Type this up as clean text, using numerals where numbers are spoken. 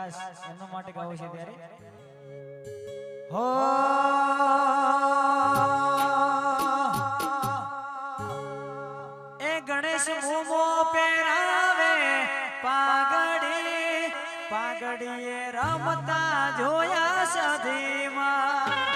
ખાસ એમના માટે ગાવું છે ત્યારે હો એ ગણેશ મોમો પહેરાવે પાઘડીએ રમતા જોયા સધીમાં